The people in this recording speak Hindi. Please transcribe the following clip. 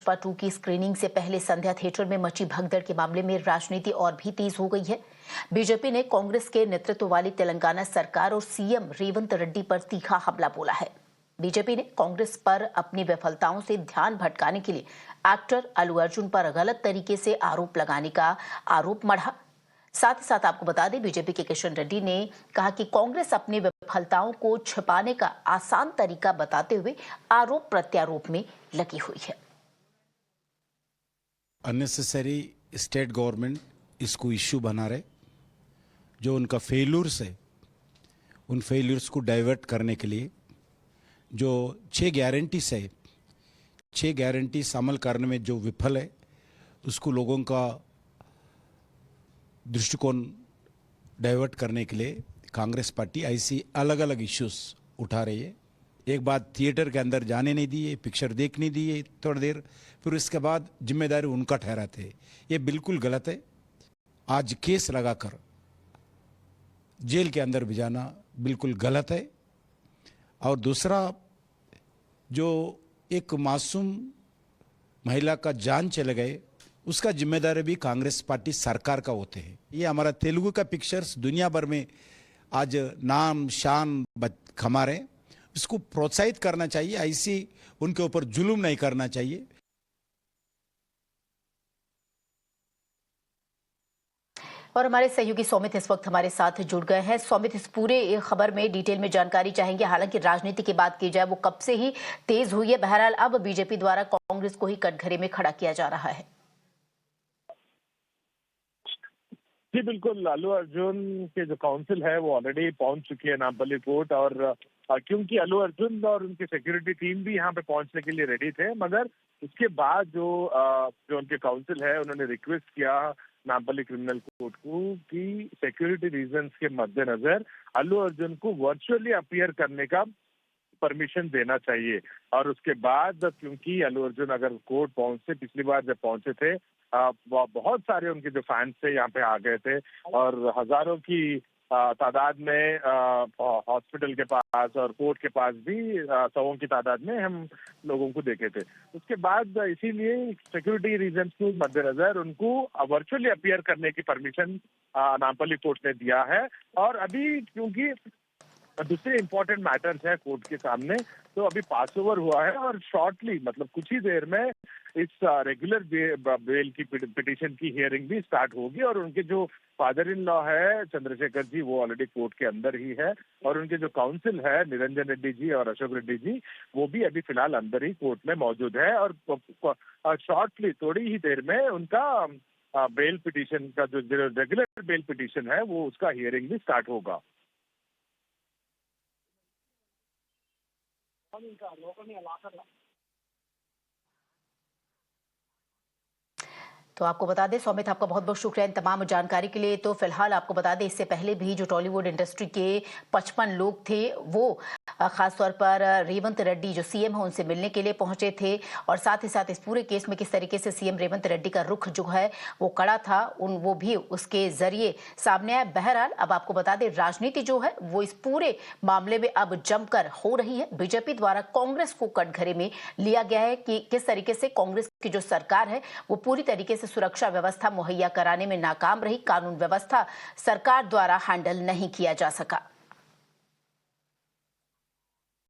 पुष्पा 2 की स्क्रीनिंग से पहले संध्या थिएटर में मची भगदड़ के मामले में राजनीति और भी तेज हो गई है। बीजेपी ने कांग्रेस के नेतृत्व वाली तेलंगाना सरकार और सीएम रेवंत रेड्डी पर तीखा हमला बोला है। बीजेपी ने कांग्रेस पर अपनी विफलताओं से ध्यान भटकाने के लिए एक्टर अल्लू अर्जुन पर गलत तरीके से आरोप लगाने का आरोप मढ़ा। साथ ही साथ आपको बता दें, बीजेपी के किशन रेड्डी ने कहा कि कांग्रेस अपनी विफलताओं को छिपाने का आसान तरीका बताते हुए आरोप प्रत्यारोप में लगी हुई है। अननेसेसरी स्टेट गवर्नमेंट इसको इश्यू बना रहे, जो उनका फेल्यूर्स है उन फेल्यूर्स को डाइवर्ट करने के लिए जो 6 गारंटीज है, 6 गारंटीज अमल करने में जो विफल है उसको लोगों का दृष्टिकोण डाइवर्ट करने के लिए कांग्रेस पार्टी ऐसी अलग अलग इश्यूज उठा रही है। एक बात थिएटर के अंदर जाने नहीं दिए, पिक्चर देखने दिए थोड़ी देर, फिर इसके बाद जिम्मेदारी उनका ठहराते हैं। ये बिल्कुल गलत है। आज केस लगाकर जेल के अंदर भिजाना बिल्कुल गलत है। और दूसरा, जो एक मासूम महिला का जान चले गए उसका जिम्मेदारी भी कांग्रेस पार्टी सरकार का होते हैं। ये हमारा तेलुगु का पिक्चर्स दुनिया भर में आज नाम शान कमा रहे, इसको प्रोत्साहित करना चाहिए, ऐसी उनके ऊपर जुल्म नहीं करना चाहिए। और हमारे सहयोगी सौमित इस वक्त हमारे साथ जुड़ गए हैं। सौमित, इस पूरे खबर में डिटेल में जानकारी चाहेंगे। हालांकि राजनीति की बात की जाए वो कब से ही तेज हुई है, बहरहाल अब बीजेपी द्वारा कांग्रेस को ही कटघरे में खड़ा किया जा रहा है। जी बिल्कुल, अल्लू अर्जुन के जो काउंसिल है वो ऑलरेडी पहुंच चुकी है नामपल्ली कोर्ट, और क्योंकि अल्लू अर्जुन और उनकी सिक्योरिटी टीम भी यहाँ पे पहुंचने के लिए रेडी थे, मगर उसके बाद जो उनके काउंसिल है उन्होंने रिक्वेस्ट किया नामपल्ली क्रिमिनल कोर्ट को कि सिक्योरिटी रीजंस के मद्देनजर अल्लू अर्जुन को वर्चुअली अपीयर करने का परमिशन देना चाहिए। और उसके बाद क्योंकि अल्लू अर्जुन अगर कोर्ट पहुंचे, पिछली बार जब पहुंचे थे बहुत सारे उनके जो फैंस थे यहाँ पे आ गए थे, और हजारों की तादाद में हॉस्पिटल के पास और कोर्ट के पास भी सौों की तादाद में हम लोगों को देखे थे। उसके बाद इसीलिए सिक्योरिटी रीजंस के मद्देनजर उनको वर्चुअली अपीयर करने की परमिशन नामपल्ली कोर्ट ने दिया है। और अभी क्योंकि दूसरे इंपॉर्टेंट मैटर्स है कोर्ट के सामने, तो अभी पास ओवर हुआ है और शॉर्टली मतलब कुछ ही देर में इस रेगुलर बेल की पिटीशन की हियरिंग भी स्टार्ट होगी। और उनके जो फादर इन लॉ है चंद्रशेखर जी वो ऑलरेडी कोर्ट के अंदर ही है, और उनके जो काउंसिल है निरंजन रेड्डी जी और अशोक रेड्डी जी वो भी अभी फिलहाल अंदर ही कोर्ट में मौजूद है। और शॉर्टली थोड़ी ही देर में उनका बेल पिटीशन का जो रेगुलर बेल पिटीशन है वो उसका हियरिंग भी स्टार्ट होगा। तो आपको बता दें सौमित, आपका बहुत बहुत शुक्रिया इन तमाम जानकारी के लिए। तो फिलहाल आपको बता दें, इससे पहले भी जो टॉलीवुड इंडस्ट्री के 55 लोग थे वो खासतौर पर रेवंत रेड्डी जो सीएम है उनसे मिलने के लिए पहुंचे थे, और साथ ही साथ इस पूरे केस में किस तरीके से सीएम रेवंत रेड्डी का रुख जो है वो कड़ा था वो भी उसके जरिए सामने आया। बहरहाल अब आपको बता दें, राजनीति जो है वो इस पूरे मामले में अब जमकर हो रही है। बीजेपी द्वारा कांग्रेस को कटघरे में लिया गया है कि किस तरीके से कांग्रेस की जो सरकार है वो पूरी तरीके से सुरक्षा व्यवस्था मुहैया कराने में नाकाम रही, कानून व्यवस्था सरकार द्वारा हैंडल नहीं किया जा सका।